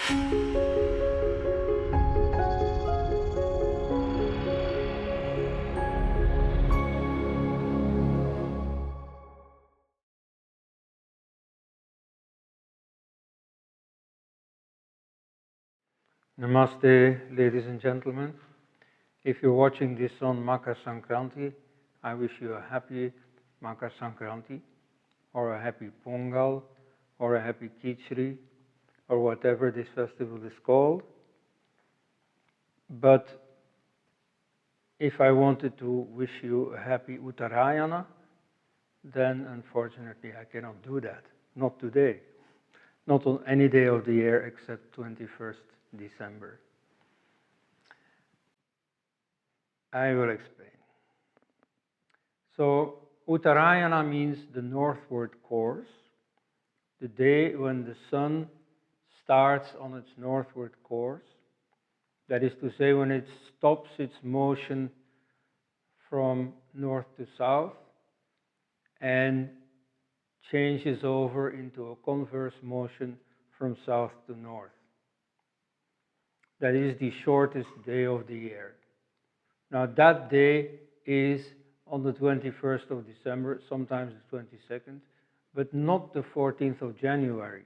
Namaste, ladies and gentlemen. If you're watching this on Makar Sankranti, I wish you a happy Makar Sankranti, or a happy Pongal, or a happy Khichdi, or whatever this festival is called. But if I wanted to wish you a happy Uttarayana, then unfortunately I cannot do that. Not today. Not on any day of the year except 21st December. I will explain. So, Uttarayana means the northward course, the day when the sun starts on its northward course. That is to say, when it stops its motion from north to south and changes over into a converse motion from south to north. That is the shortest day of the year. Now that day is on the 21st of December, sometimes the 22nd, but not the 14th of January,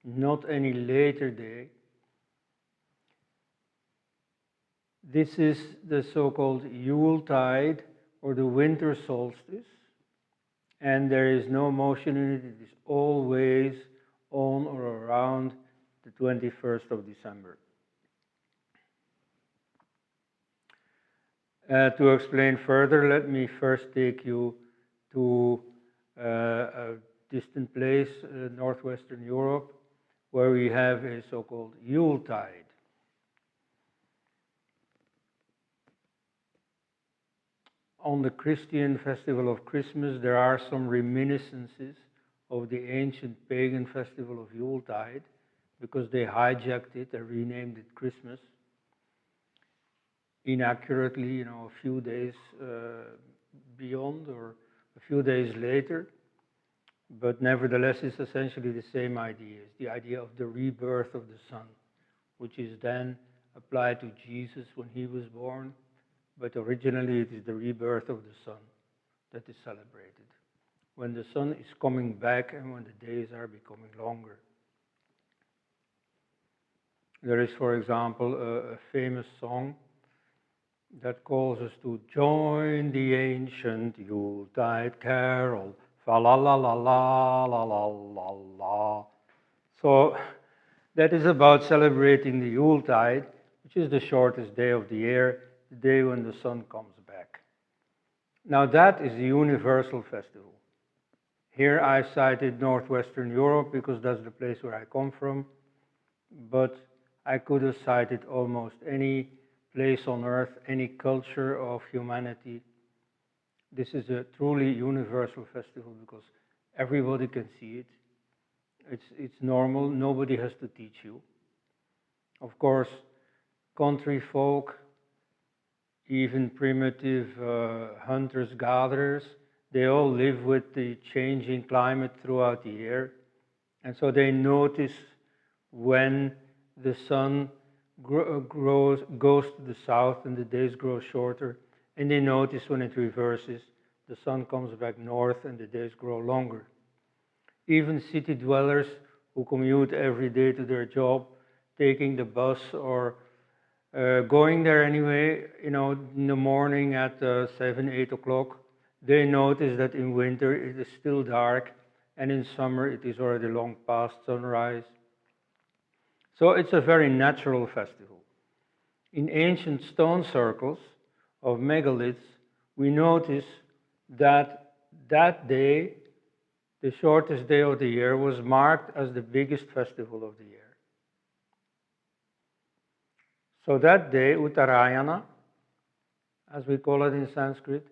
not any later day. This is the so-called Yuletide, or the winter solstice, and there is no motion in it. It is always on or around the 21st of December. To explain further, let me first take you to a distant place, northwestern Europe, where we have a so-called Yuletide. On the Christian festival of Christmas, there are some reminiscences of the ancient pagan festival of Yuletide, because they hijacked it and renamed it Christmas inaccurately, a few days beyond or a few days later. But nevertheless, it's essentially the same idea. It's the idea of the rebirth of the sun, which is then applied to Jesus when he was born. But originally it is the rebirth of the sun that is celebrated, when the sun is coming back and when the days are becoming longer. There is, for example, a famous song that calls us to join the ancient Yuletide carol, fa la la la la la la la la. So that is about celebrating the Yuletide, which is the shortest day of the year, the day when the sun comes back. Now that is a universal festival. Here I cited Northwestern Europe because that's the place where I come from, but I could have cited almost any place on earth, any culture of humanity. This is a truly universal festival because everybody can see it. It's normal, nobody has to teach you. Of course, country folk, even primitive hunters-gatherers, they all live with the changing climate throughout the year. And so they notice when the sun goes to the south and the days grow shorter. And they notice when it reverses, the sun comes back north and the days grow longer. Even city dwellers who commute every day to their job, taking the bus or going there anyway, in the morning at 7, 8 o'clock, they notice that in winter it is still dark, and in summer it is already long past sunrise. So it's a very natural festival. In ancient stone circles of megaliths, we notice that that day, the shortest day of the year, was marked as the biggest festival of the year. So that day, Uttarayana, as we call it in Sanskrit,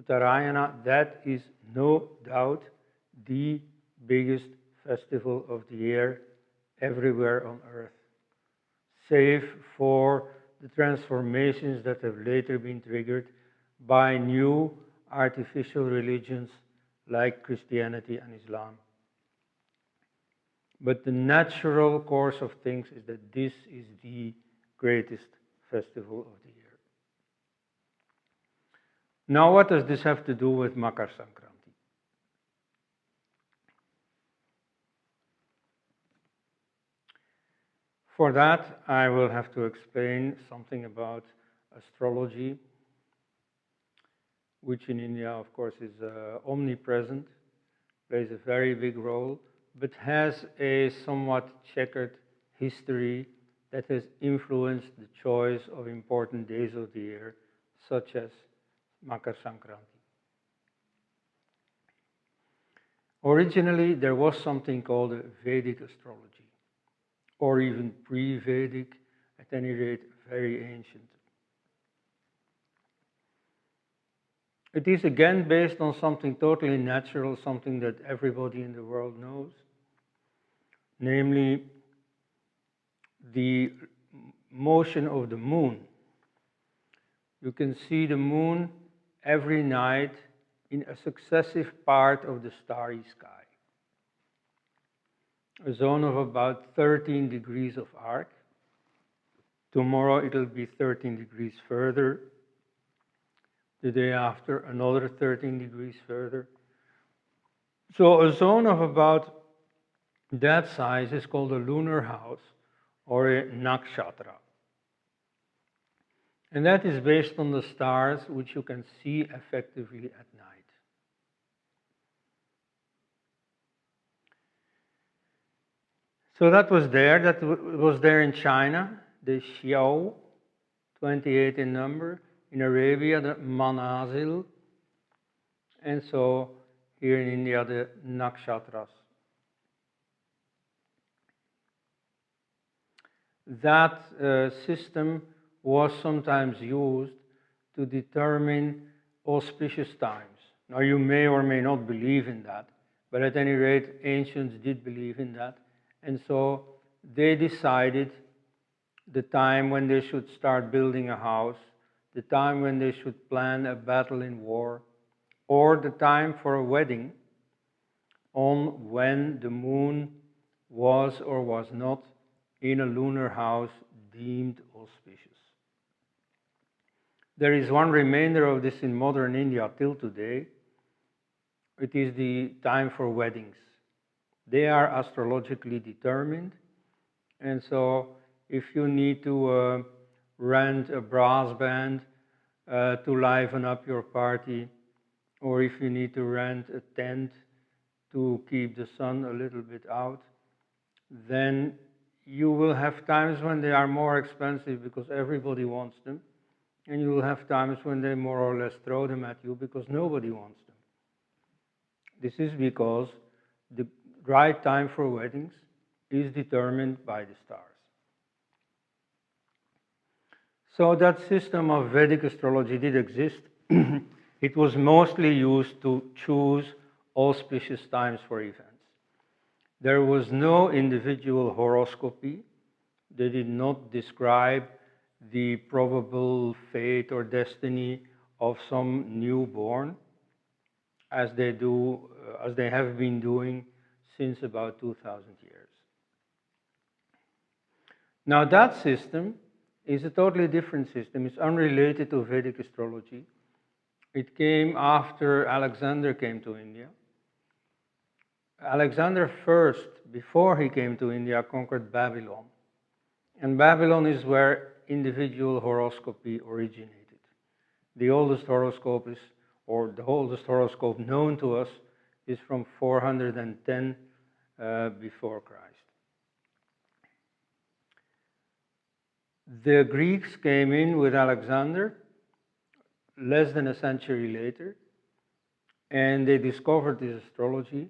Uttarayana, that is no doubt the biggest festival of the year everywhere on earth, save for the transformations that have later been triggered by new artificial religions like Christianity and Islam. But the natural course of things is that this is the greatest festival of the year. Now, what does this have to do with Makar Sankranti? For that, I will have to explain something about astrology, which in India, of course, is omnipresent, plays a very big role, but has a somewhat checkered history that has influenced the choice of important days of the year, such as Makar Sankranti. Originally, there was something called Vedic astrology, or even pre-Vedic, at any rate, very ancient. It is again based on something totally natural, something that everybody in the world knows, namely the motion of the moon. You can see the moon every night in a successive part of the starry sky. A zone of about 13 degrees of arc. Tomorrow it'll be 13 degrees further. The day after, another 13 degrees further. So a zone of about that size is called a lunar house or a nakshatra. And that is based on the stars which you can see effectively at night. So that was there in China, the Xiao, 28 in number, in Arabia, the Manazil, and so here in India, the Nakshatras. That system was sometimes used to determine auspicious times. Now, you may or may not believe in that, but at any rate, ancients did believe in that, and so they decided the time when they should start building a house, the time when they should plan a battle in war, or the time for a wedding, on when the moon was or was not in a lunar house deemed auspicious. There is one remainder of this in modern India till today. It is the time for weddings. They are astrologically determined, and so if you need to rent a brass band to liven up your party, or if you need to rent a tent to keep the sun a little bit out, then you will have times when they are more expensive because everybody wants them, and you will have times when they more or less throw them at you because nobody wants them. This is because the right time for weddings is determined by the stars. So that system of Vedic astrology did exist. It was mostly used to choose auspicious times for events. There was no individual horoscopy. They did not describe the probable fate or destiny of some newborn, as they have been doing since about 2000 years. Now that system is a totally different system. It's unrelated to Vedic astrology. It came after Alexander came to India. Alexander first, before he came to India, conquered Babylon. And Babylon is where individual horoscopy originated. The oldest horoscope is, or the oldest horoscope known to us, is from 410 before Christ. The Greeks came in with Alexander less than a century later, and they discovered this astrology,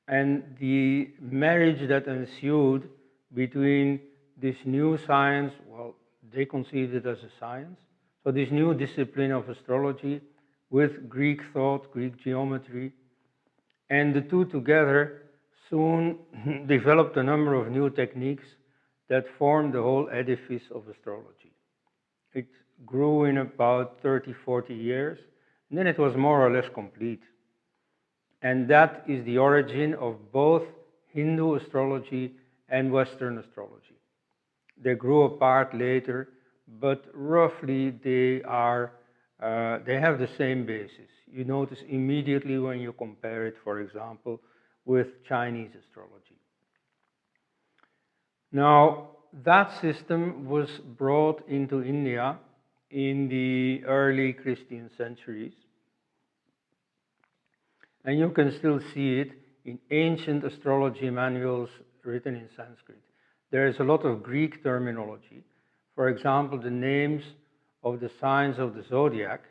and the marriage that ensued between this new science, well, they conceived it as a science, so this new discipline of astrology with Greek thought, Greek geometry, and the two together soon developed a number of new techniques that formed the whole edifice of astrology. It grew in about 30, 40 years, and then it was more or less complete. And that is the origin of both Hindu astrology and Western astrology. They grew apart later, but roughly they have the same basis. You notice immediately when you compare it, for example, with Chinese astrology. Now, that system was brought into India in the early Christian centuries. And you can still see it in ancient astrology manuals written in Sanskrit. There is a lot of Greek terminology. For example, the names of the signs of the Zodiac,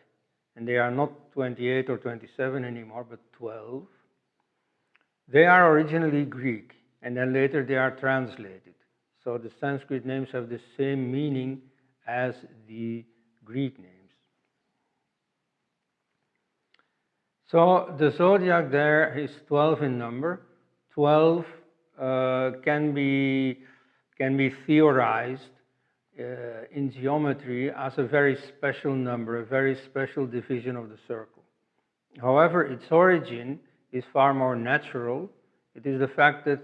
and they are not 28 or 27 anymore, but 12. They are originally Greek, and then later they are translated. So the Sanskrit names have the same meaning as the Greek names. So the zodiac there is 12 in number. 12 can be theorized in geometry as a very special number, a very special division of the circle. However, its origin is far more natural. It is the fact that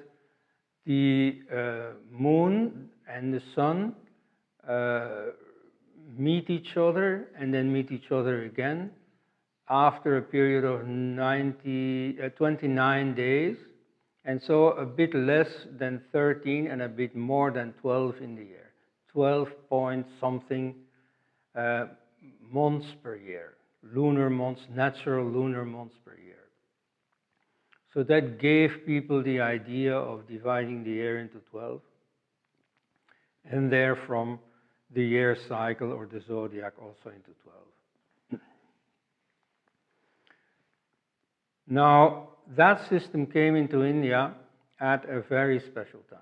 the moon and the sun meet each other and then meet each other again after a period of 29 days, and so a bit less than 13 and a bit more than 12 in the year. 12 point something months per year, lunar months, natural lunar months per year. So that gave people the idea of dividing the year into 12, and therefrom the year cycle or the zodiac also into 12. Now, that system came into India at a very special time.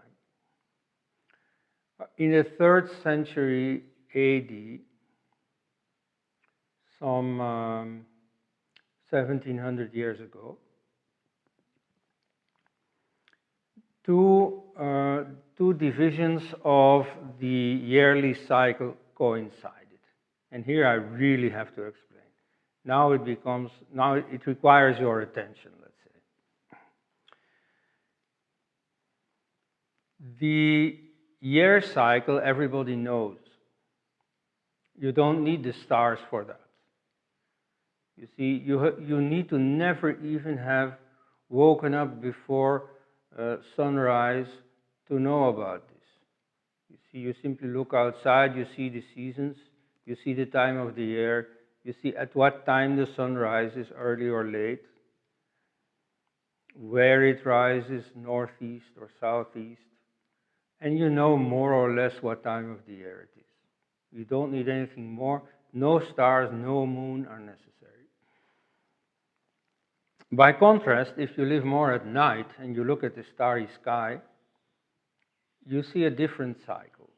In the 3rd century AD, some 1700 years ago, two divisions of the yearly cycle coincided. And here I really have to explain. Now it requires your attention, let's say. The year cycle, everybody knows. You don't need the stars for that. You see, you need to never even have woken up before sunrise to know about this. You see, you simply look outside, you see the seasons, you see the time of the year, you see at what time the sun rises, early or late, where it rises, northeast or southeast, and you know more or less what time of the year it is. You don't need anything more. No stars, no moon are necessary. By contrast, if you live more at night and you look at the starry sky, you see a different cycle.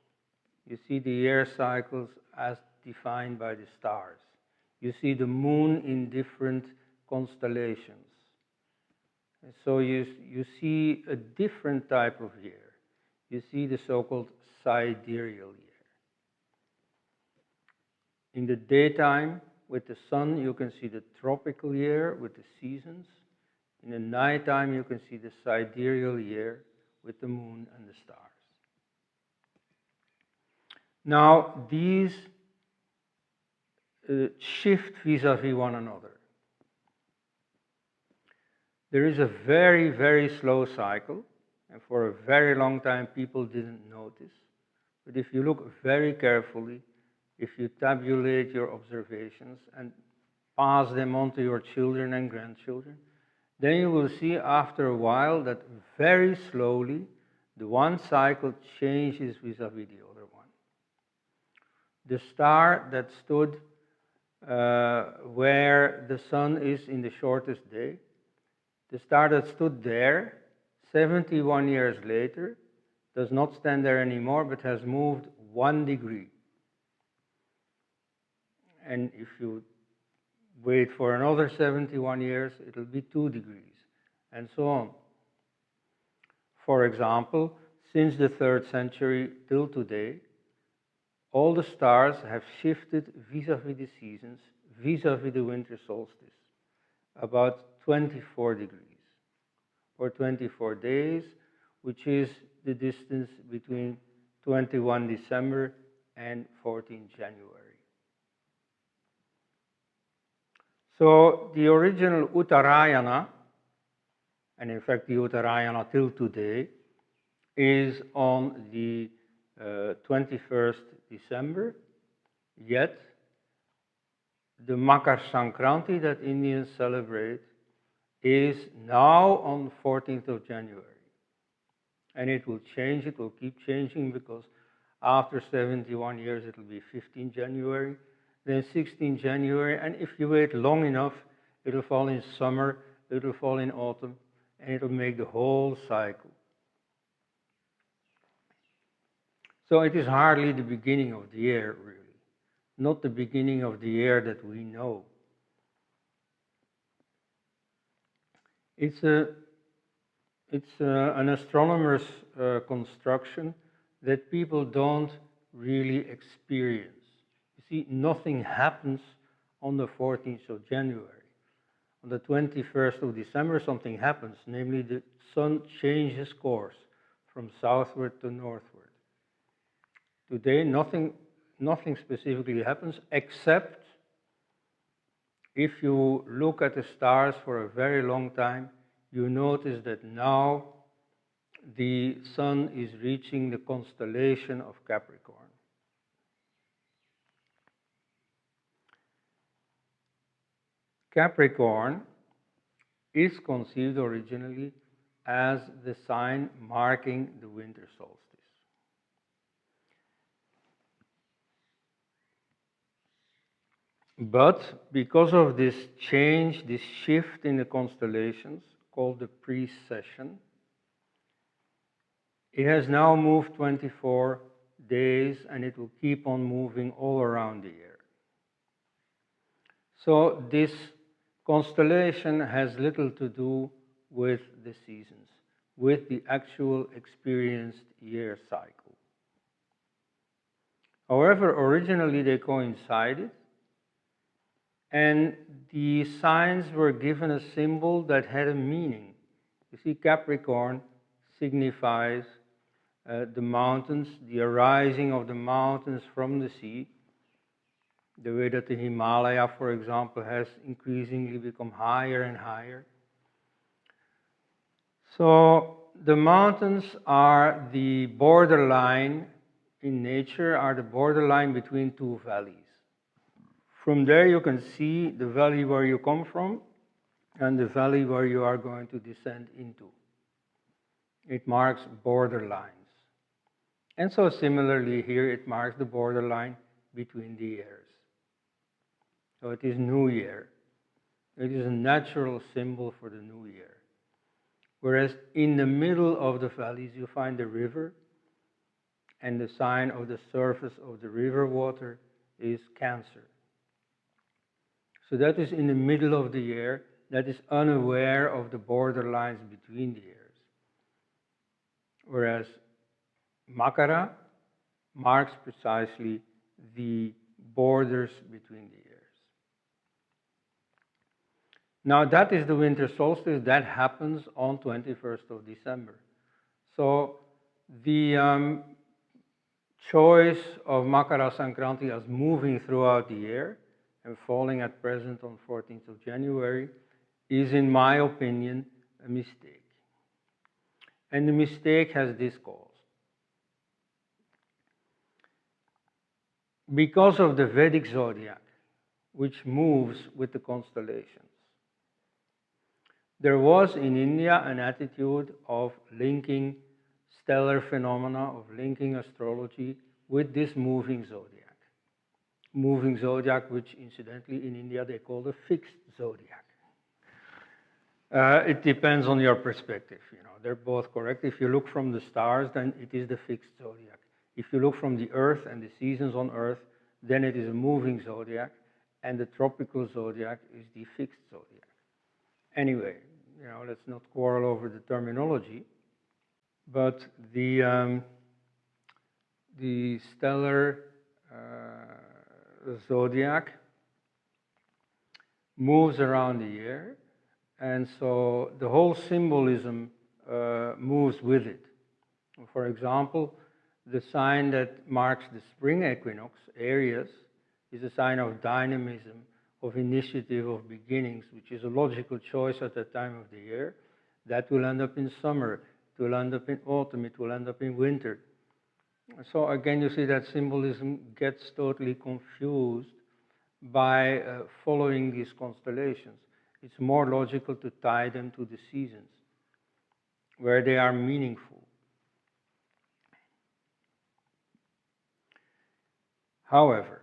You see the year cycles as defined by the stars. You see the moon in different constellations. And so you see a different type of year. You see the so-called sidereal year. In the daytime, with the sun, you can see the tropical year with the seasons. In the nighttime, you can see the sidereal year with the moon and the stars. Now, these shift vis-à-vis one another. There is a very, very slow cycle, and for a very long time people didn't notice. But if you look very carefully, if you tabulate your observations and pass them on to your children and grandchildren, then you will see after a while that very slowly the one cycle changes vis-à-vis the other one. The star that stood where the sun is in the shortest day, the star that stood there 71 years later does not stand there anymore but has moved 1 degree. And if you wait for another 71 years, it will be 2 degrees, and so on. For example, since the 3rd century till today, all the stars have shifted vis-à-vis the seasons, vis-à-vis the winter solstice, about 24 degrees. For 24 days, which is the distance between 21 December and 14 January. So the original Uttarayana, and in fact the Uttarayana till today, is on the 21st December, yet the Makar Sankranti that Indians celebrate is now on 14th of January. And it will change, it will keep changing, because after 71 years it will be 15 January, then 16 January, and if you wait long enough, it will fall in summer, it will fall in autumn, and it will make the whole cycle. So it is hardly the beginning of the year, really. Not the beginning of the year that we know. It's an astronomer's construction that people don't really experience. You see, nothing happens on the 14th of January. On the 21st of December, something happens, namely the sun changes course from southward to northward. Today, nothing specifically happens, except if you look at the stars for a very long time, you notice that now the sun is reaching the constellation of Capricorn. Capricorn is conceived originally as the sign marking the winter solstice. But because of this change, this shift in the constellations, called the precession, it has now moved 24 days, and it will keep on moving all around the year. So this constellation has little to do with the seasons, with the actual experienced year cycle. However, originally they coincided, and the signs were given a symbol that had a meaning. You see, Capricorn signifies the mountains, the arising of the mountains from the sea, the way that the Himalaya, for example, has increasingly become higher and higher. So the mountains are the borderline in nature, are the borderline between two valleys. From there you can see the valley where you come from and the valley where you are going to descend into. It marks borderlines. And so similarly here it marks the borderline between the years. So it is New Year. It is a natural symbol for the New Year. Whereas in the middle of the valleys you find the river, and the sign of the surface of the river water is Cancer. So that is in the middle of the year, that is unaware of the borderlines between the years. Whereas Makara marks precisely the borders between the years. Now that is the winter solstice, that happens on 21st of December. So the choice of Makara Sankranti as moving throughout the year and falling at present on 14th of January is, in my opinion, a mistake. And the mistake has this cause. Because of the Vedic zodiac, which moves with the constellations, there was in India an attitude of linking stellar phenomena, of linking astrology with this moving zodiac. Moving zodiac, which incidentally in India they call the fixed zodiac. It depends on your perspective, they're both correct. If you look from the stars, then it is the fixed zodiac. If you look from the Earth and the seasons on Earth, then it is a moving zodiac, and the tropical zodiac is the fixed zodiac. Anyway, let's not quarrel over the terminology, but the stellar zodiac moves around the year, and so the whole symbolism moves with it. For example, the sign that marks the spring equinox, Aries, is a sign of dynamism, of initiative, of beginnings, which is a logical choice at that time of the year. That will end up in summer, it will end up in autumn, it will end up in winter. So again, you see that symbolism gets totally confused by following these constellations. It's more logical to tie them to the seasons, where they are meaningful. However,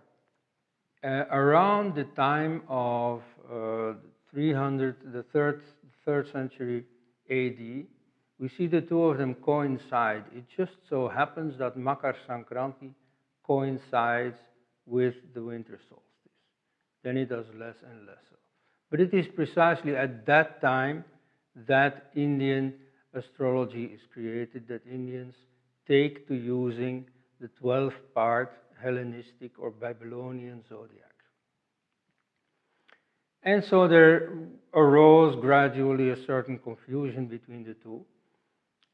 around the time of the 3rd century AD, we see the two of them coincide. It just so happens that Makar Sankranti coincides with the winter solstice. Then it does less and less so. But it is precisely at that time that Indian astrology is created, that Indians take to using the 12-part Hellenistic or Babylonian zodiac. And so there arose gradually a certain confusion between the two.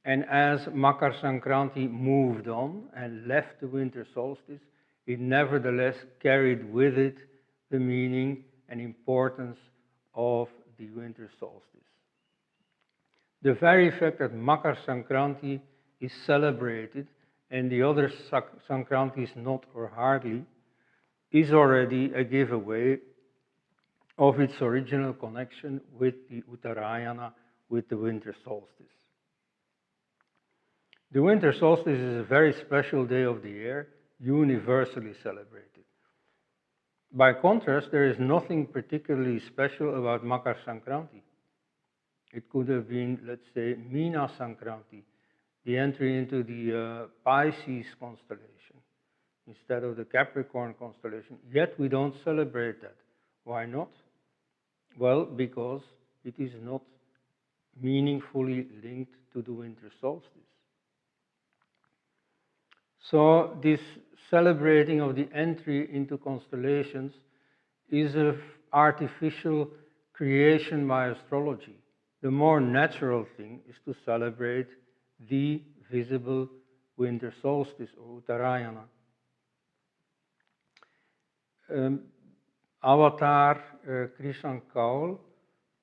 And as Makar Sankranti moved on and left the winter solstice, it nevertheless carried with it the meaning and importance of the winter solstice. The very fact that Makar Sankranti is celebrated and the other Sankrantis not or hardly is already a giveaway of its original connection with the Uttarayana, with the winter solstice. The winter solstice is a very special day of the year, universally celebrated. By contrast, there is nothing particularly special about Makar Sankranti. It could have been, let's say, Meena Sankranti, the entry into the Pisces constellation, instead of the Capricorn constellation. Yet we don't celebrate that. Why not? Well, because it is not meaningfully linked to the winter solstice. So this celebrating of the entry into constellations is an artificial creation by astrology. The more natural thing is to celebrate the visible winter solstice or Uttarayana. Avatar Krishan Kaul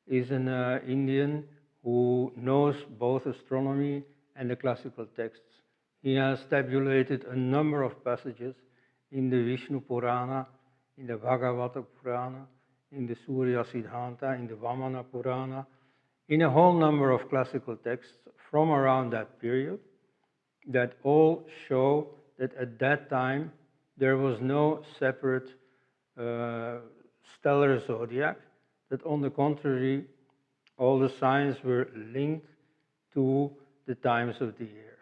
is an Indian who knows both astronomy and the classical texts. He has tabulated a number of passages in the Vishnu Purana, in the Bhagavata Purana, in the Surya Siddhanta, in the Vamana Purana, in a whole number of classical texts from around that period that all show that at that time there was no separate stellar zodiac, that on the contrary, all the signs were linked to the times of the year.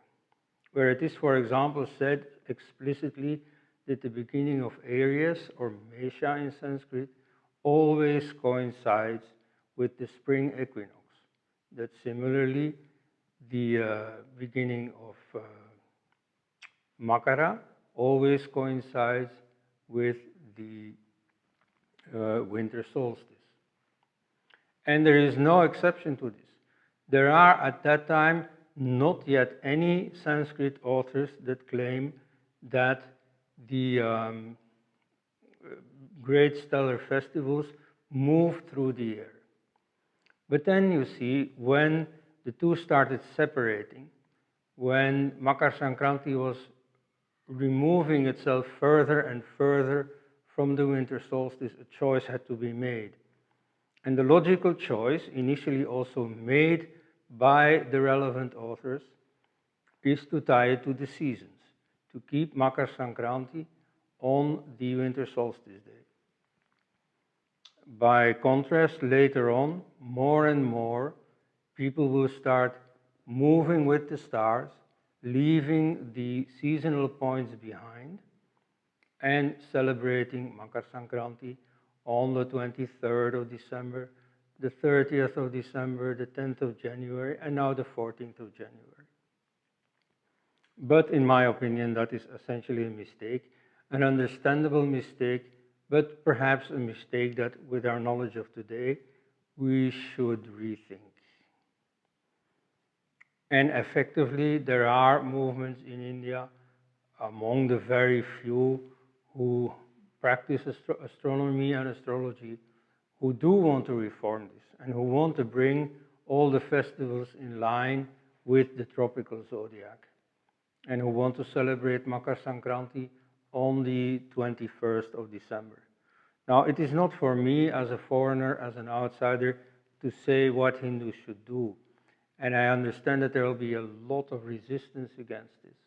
Where it is, for example, said explicitly that the beginning of Aries, or Mesha in Sanskrit, always coincides with the spring equinox. That similarly, the beginning of Makara always coincides with the winter solstice. And there is no exception to this. There are at that time not yet any Sanskrit authors that claim that the great stellar festivals move through the year. But then you see, when the two started separating, when Makar Sankranti was removing itself further and further from the winter solstice, a choice had to be made. And the logical choice, initially also made by the relevant authors, is to tie it to the seasons, to keep Makar Sankranti on the winter solstice day. By contrast, later on, more and more, people will start moving with the stars, leaving the seasonal points behind, and celebrating Makar Sankranti on the 23rd of December, the 30th of December, the 10th of January, and now the 14th of January. But in my opinion, that is essentially a mistake, an understandable mistake, but perhaps a mistake that, with our knowledge of today, we should rethink. And effectively, there are movements in India, among the very few who practice astronomy and astrology, who do want to reform this and who want to bring all the festivals in line with the tropical zodiac, and who want to celebrate Makar Sankranti on the 21st of December. Now, it is not for me as a foreigner, as an outsider, to say what Hindus should do. And I understand that there will be a lot of resistance against this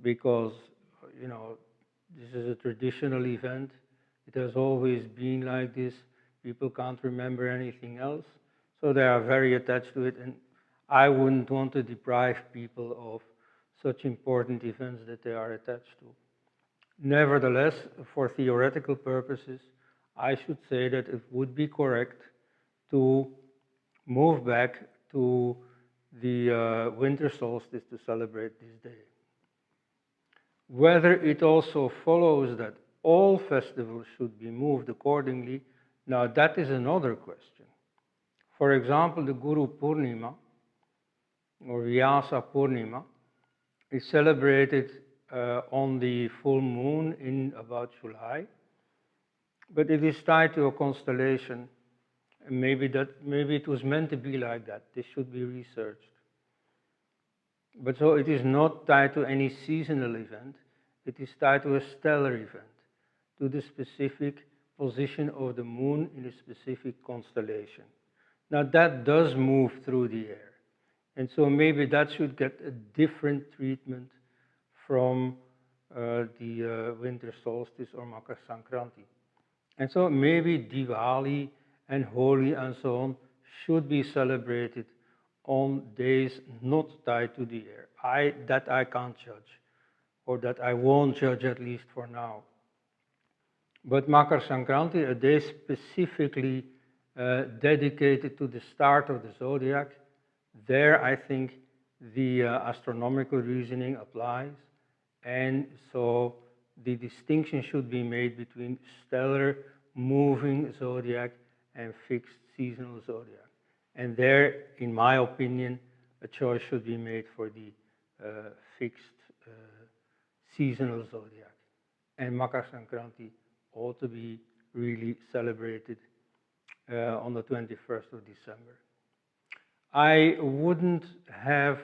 because, you know, this is a traditional event. It has always been like this. People can't remember anything else. So they are very attached to it. And I wouldn't want to deprive people of such important events that they are attached to. Nevertheless, for theoretical purposes, I should say that it would be correct to move back to the winter solstice to celebrate this day. Whether it also follows that all festivals should be moved accordingly, now that is another question. For example, the Guru Poornima, or Vyasa Poornima, is celebrated on the full moon in about July, but it is tied to a constellation. And maybe it was meant to be like that. This should be researched. But so it is not tied to any seasonal event. It is tied to a stellar event, to the specific position of the moon in a specific constellation. Now that does move through the air. And so maybe that should get a different treatment from the winter solstice or Makar Sankranti. And so maybe Diwali and Holi and so on should be celebrated on days not tied to the air. That I can't judge, or that I won't judge, at least for now. But Makar Sankranti, a day specifically dedicated to the start of the zodiac, there I think the astronomical reasoning applies, and so the distinction should be made between stellar moving zodiac and fixed seasonal zodiac. And there, in my opinion, a choice should be made for the fixed seasonal zodiac. And Makar Sankranti ought to be really celebrated on the 21st of December. I wouldn't have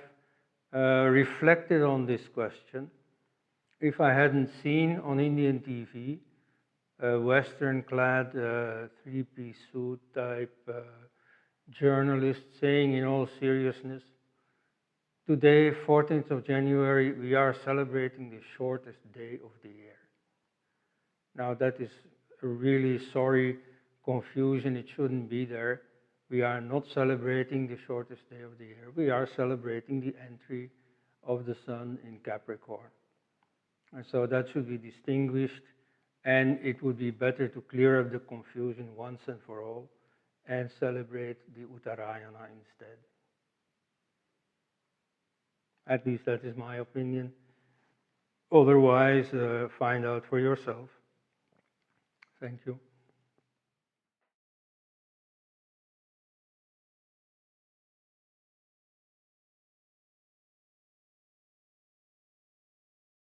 reflected on this question if I hadn't seen on Indian TV a Western-clad three-piece suit type journalist saying in all seriousness, today, 14th of January, we are celebrating the shortest day of the year. Now that is a really sorry confusion. It shouldn't be there. We are not celebrating the shortest day of the year. We are celebrating the entry of the sun in Capricorn. And so that should be distinguished, and it would be better to clear up the confusion once and for all and celebrate the Uttarayana instead. At least that is my opinion. Otherwise, find out for yourself. Thank you.